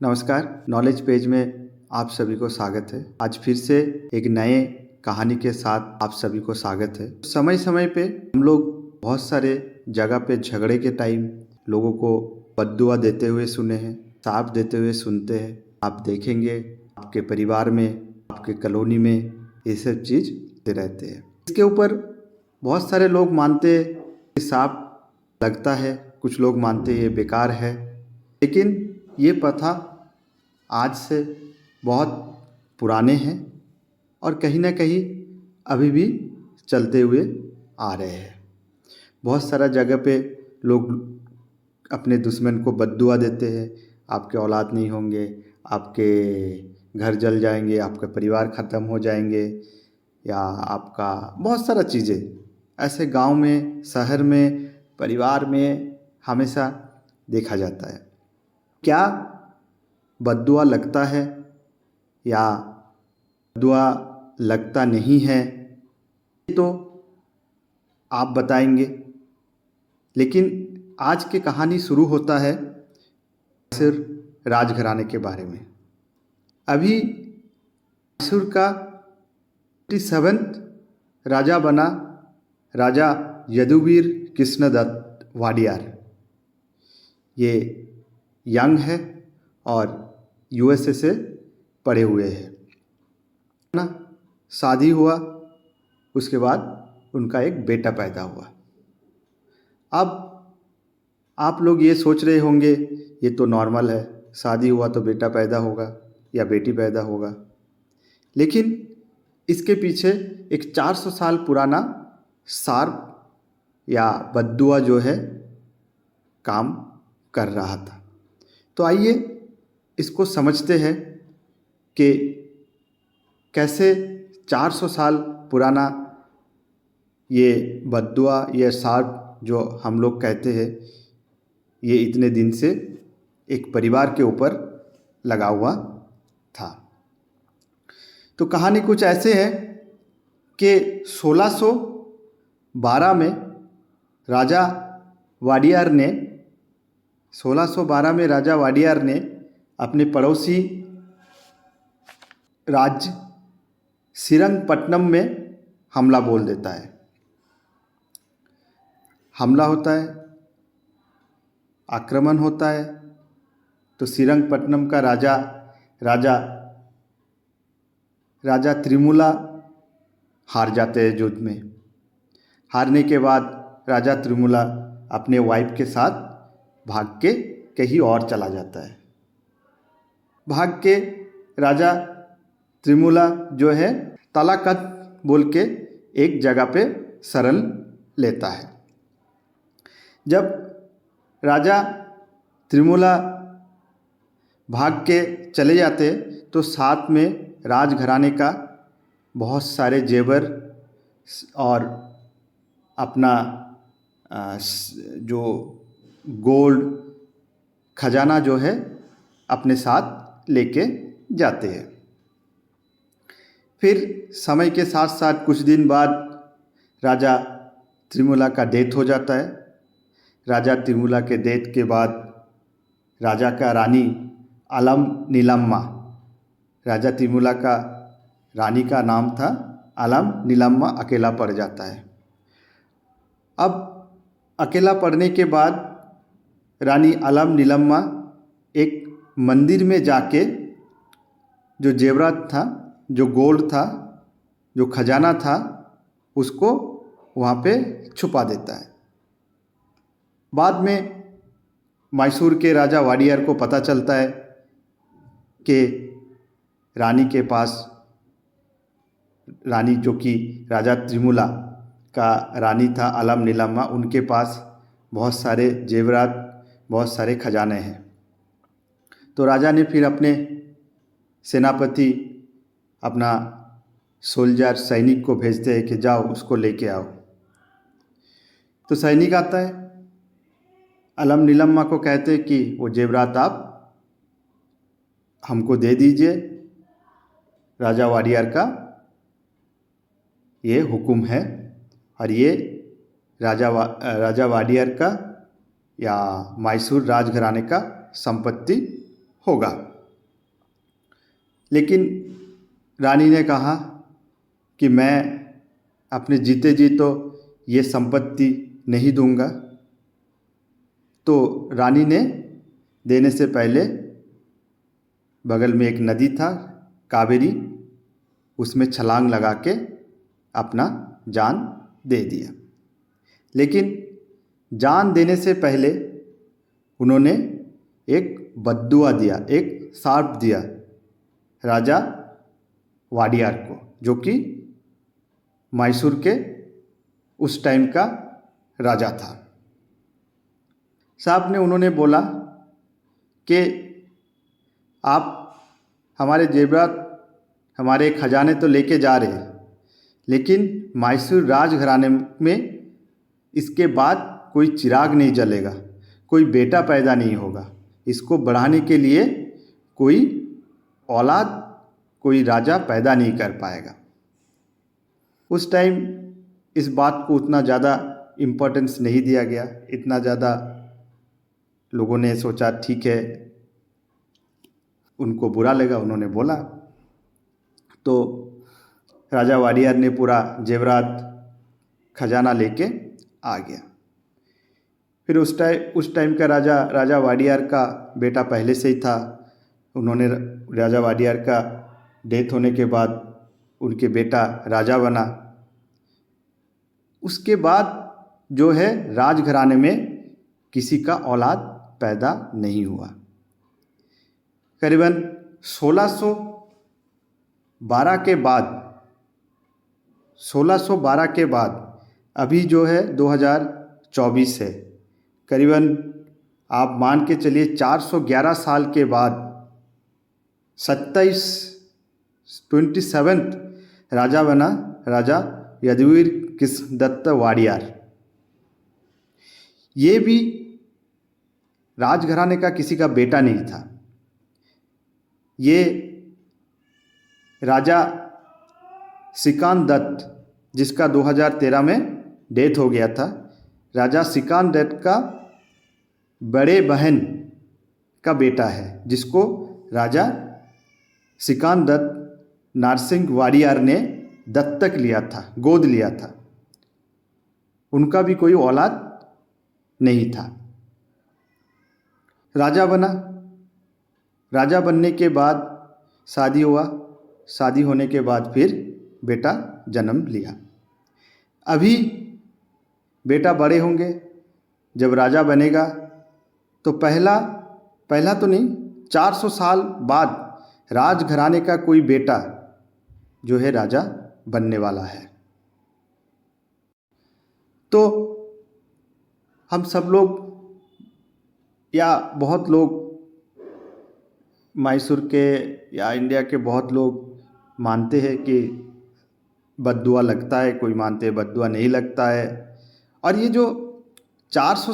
नमस्कार, knowledge page में आप सभी को स्वागत है। आज फिर से एक नए कहानी के साथ आप सभी को स्वागत है। समय समय पे हम लोग बहुत सारे जगह पे झगड़े के टाइम लोगों को बद्दुआ देते हुए सुने हैं, शाप देते हुए सुनते हैं। आप देखेंगे आपके परिवार में, आपके कॉलोनी में ये सब चीज़ रहते हैं। इसके ऊपर बहुत सारे लोग मानते हैं कि शाप लगता है, कुछ लोग मानते हैं ये बेकार है, लेकिन ये प्रथा आज से बहुत पुराने हैं और कहीं ना कहीं अभी भी चलते हुए आ रहे हैं। बहुत सारा जगह पे लोग अपने दुश्मन को बद्दुआ देते हैं, आपके औलाद नहीं होंगे, आपके घर जल जाएंगे, आपका परिवार ख़त्म हो जाएंगे, या आपका बहुत सारा चीज़ें ऐसे गांव में, शहर में, परिवार में हमेशा देखा जाता है। क्या बद्दुआ लगता है या बद्दुआ लगता नहीं है, ये तो आप बताएंगे। लेकिन आज की कहानी शुरू होता है मैसूर राजघराने के बारे में। अभी मैसूर का 27वां राजा बना राजा यदुवीर कृष्णदत्त वाडियार। ये यंग है और यूएसए से पढ़े हुए हैं ना। शादी हुआ, उसके बाद उनका एक बेटा पैदा हुआ। अब आप लोग ये सोच रहे होंगे ये तो नॉर्मल है, शादी हुआ तो बेटा पैदा होगा या बेटी पैदा होगा। लेकिन इसके पीछे एक 400 साल पुराना शाप या बद्दुआ जो है काम कर रहा था। तो आइए इसको समझते हैं कि कैसे 400 साल पुराना ये बद्दुआ, ये शाप जो हम लोग कहते हैं, ये इतने दिन से एक परिवार के ऊपर लगा हुआ था। तो कहानी कुछ ऐसे है कि 1612 में राजा वाडियार ने 1612 में राजा वाडियार ने अपने पड़ोसी राज्य श्रीरंगपट्टनम में हमला बोल देता है। हमला होता है, आक्रमण होता है। तो श्रीरंगपट्टनम का राजा त्रिमुला हार जाते हैं युद्ध में। हारने के बाद राजा त्रिमुला अपने वाइफ के साथ भाग के कहीं और चला जाता है। भाग के राजा त्रिमुला जो है तलाकत बोल के एक जगह पे शरण लेता है। जब राजा त्रिमुला भाग के चले जाते तो साथ में राजघराने का बहुत सारे जेवर और अपना जो गोल्ड खजाना जो है अपने साथ लेके जाते हैं। फिर समय के साथ साथ कुछ दिन बाद राजा त्रिमुला का डेथ हो जाता है। राजा त्रिमुला के डेथ के बाद राजा का रानी अलम नीलम्मा, राजा त्रिमुला का रानी का नाम था अलम नीलम्मा, अकेला पड़ जाता है। अब अकेला पड़ने के बाद रानी अलम नीलम्मा एक मंदिर में जाके जो जेवरात था, जो गोल्ड था, जो खजाना था, उसको वहाँ पे छुपा देता है। बाद में मैसूर के राजा वाडियार को पता चलता है कि रानी के पास, रानी जो कि राजा त्रिमुला का रानी था अलम नीलम्मा, उनके पास बहुत सारे जेवरात, बहुत सारे खजाने हैं। तो राजा ने फिर अपने सेनापति, अपना सोल्जर, सैनिक को भेजते हैं कि जाओ उसको लेके आओ। तो सैनिक आता है, अलम नीलम्मा को कहते हैं कि वो जेवरात आप हमको दे दीजिए, राजा वाडियार का ये हुक्म है और ये राजा वाडियार का या मैसूर राजघराने का संपत्ति होगा। लेकिन रानी ने कहा कि मैं अपने जीते जी तो ये संपत्ति नहीं दूंगा। तो रानी ने देने से पहले बगल में एक नदी था कावेरी, उसमें छलांग लगा के अपना जान दे दिया। लेकिन जान देने से पहले उन्होंने एक बद्दुआ दिया, एक शाप दिया राजा वाडियार को, जो कि मैसूर के उस टाइम का राजा था। साहब ने उन्होंने बोला कि आप हमारे जेवरात, हमारे खजाने तो लेके जा रहे हैं, लेकिन मैसूर राजघराने में इसके बाद कोई चिराग नहीं जलेगा, कोई बेटा पैदा नहीं होगा। इसको बढ़ाने के लिए कोई औलाद, कोई राजा पैदा नहीं कर पाएगा। उस टाइम इस बात को उतना ज़्यादा इम्पोर्टेंस नहीं दिया गया, इतना ज़्यादा लोगों ने सोचा ठीक है, उनको बुरा लगा, उन्होंने बोला। तो राजा वाडियार ने पूरा जेवरात खजाना लेके आ गया। फिर उस टाइम का राजा वाडियार का बेटा पहले से ही था। उन्होंने राजा वाडियार का डेथ होने के बाद उनके बेटा राजा बना। उसके बाद जो है राजघराने में किसी का औलाद पैदा नहीं हुआ। करीबन 1612 के बाद अभी जो है 2024 है, करीबन आप मान के चलिए 411 साल के बाद 27 राजा बना राजा यदुवीर कृष्णदत्त वाडियार। ये भी राजघराने का किसी का बेटा नहीं था। ये राजा सिकांद दत्त, जिसका 2013 में डेथ हो गया था, राजा सिकांद दत्त का बड़े बहन का बेटा है, जिसको राजा सिकांद दत्त नारसिंह वाडियार ने दत्तक लिया था, गोद लिया था। उनका भी कोई औलाद नहीं था। राजा बना। राजा बनने के बाद शादी हुआ। शादी होने के बाद फिर बेटा जन्म लिया। अभी बेटा बड़े होंगे, जब राजा बनेगा तो पहला तो नहीं, 400 साल बाद राजघराने का कोई बेटा जो है राजा बनने वाला है। तो हम सब लोग या बहुत लोग मैसूर के या इंडिया के बहुत लोग मानते हैं कि बद्दुआ लगता है, कोई मानते हैं बद्दुआ नहीं लगता है। और ये जो 400